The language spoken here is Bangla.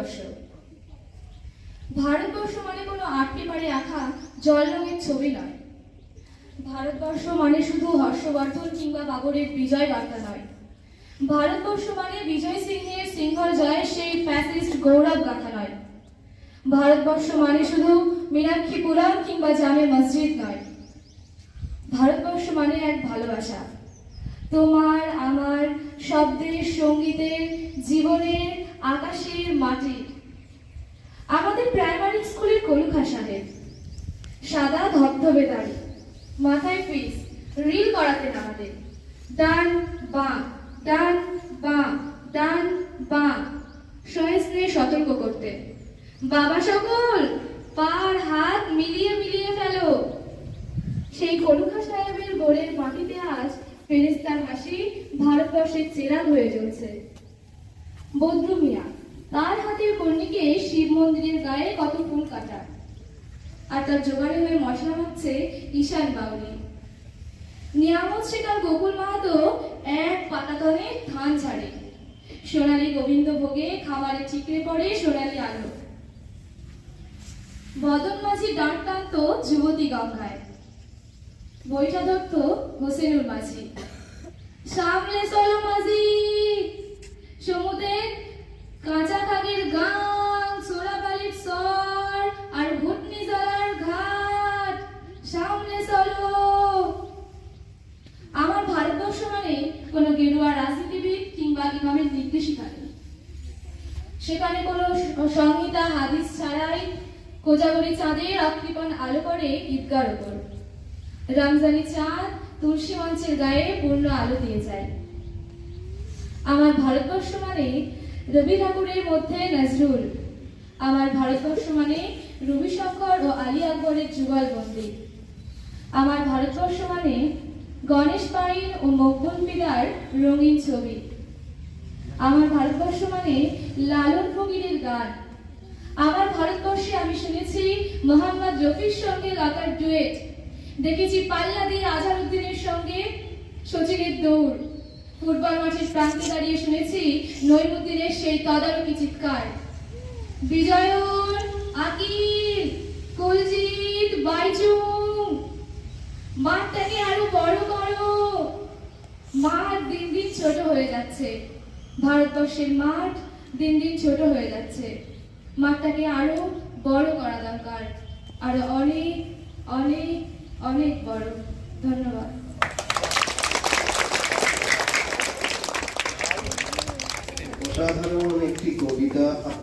ভারতবর্ষ। ভারতবর্ষ মানে কোনো আট পেপারে আঁকা জল রঙের ছবি নয়। ভারতবর্ষ মানে শুধু হর্ষবর্ধন কিংবা বাবরের বিজয় বার্তা নয়। ভারতবর্ষ মানে বিজয় সিংহের সিংহল জয়ের সেই ফ্যাসিস্ট গৌরব গাথা নয়। ভারতবর্ষ মানে শুধু মীনাক্ষী পুরাণ কিংবা জামে মসজিদ নয়। ভারতবর্ষ মানে এক ভালোবাসা, তোমার আমার শব্দের, সঙ্গীতের, জীবনের, আকাশের, মাটির। আমাদের প্রাইমারি স্কুলের কলুখা সাহেব সাদা ধবধবে দাড়ি, মাথায় পিস, রিল করাতেন আমাদের। ডান বাঁ, ডান বাঁ, ডান বাঁ, সহিষ্ণুে সতর্ক করতেন। বাবা সকল পার হাত মিলিয়ে মিলিয়ে ফেলো। সেই কলুখা সাহেবের গোড়ের মাটিতে আজ ফেরেশতার হাসি ভারতবর্ষের চেরাগ হয়ে জ্বলছে। বদরু মিয়া, তার হাতের কর্ণিকে শিব মন্দিরের গায়ে কত ফুল কাটা, আর তার জোগাড়ে হয়ে মশলা মাখছে ঈশান বাউরি। নিয়ামত শেখার গোকুল মাহাতো এক পাতাতনে ধান ছাড়ে, সোনালী গোবিন্দ ভোগে খাবারে ঠিকরে পড়ে সোনালী আলো। বদন মাঝি ডাক টানত যুবতী গঙ্গায়, বইটা ধরত হোসেনুর মাঝি। সামনে চলো মাঝি, সমুদ্রের কাঁচা কাগের গান, সোরাবালির স্বর আর ঘুটনি জলার ঘাট, সামনে চলো। আমার ভারতবর্ষ মানে কোনো গেরুয়া রাজনীতিবিদ কিংবা ইমামের নির্দেশিকা নেই। সেখানে কোনো সংহিতা হাদিস ছাড়াই কোজাগরি চাঁদের অকৃপণ আলো পড়ে ঈদগার ওপর। রমজানি চাঁদ তুলসী মঞ্চের গায়ে পূর্ণ আলো দিয়ে যায়। আমার ভারতবর্ষ মানে রবি ঠাকুরের মধ্যে নজরুল। আমার ভারতবর্ষ মানে রবিশঙ্কর ও আলী আকবরের যুগলবন্দি। আমার ভারতবর্ষ মানে গণেশ পাইন ও মকবুল ফিদার রঙিন ছবি। আমার ভারতবর্ষ মানে লালন ফকিরের গান। আমার ভারতবর্ষে আমি শুনেছি মোহাম্মদ রফির সঙ্গে লতার ডুয়েট, দেখেছি পাল্লা দিয়ে আজহারউদ্দিনের সঙ্গে সচিনের দৌড়, ফুটবল মাঠের প্রান্তে দাঁড়িয়ে শুনেছি নইমুদ্দিনের সেই তদারকি চিৎকার। বিজয়ন, আকিল, কুলজিৎ, বাইচুং, মাঠটাকে আরো বড় করো। মাঠ দিন দিন ছোট হয়ে যাচ্ছে, ভারতবর্ষের মাঠ দিন দিন ছোট হয়ে যাচ্ছে। মাঠটাকে আরো বড় করা দরকার, আরো অনেক অনেক অনেক বড়। ধন্যবাদ। অসাধারণ একটি কবিতা।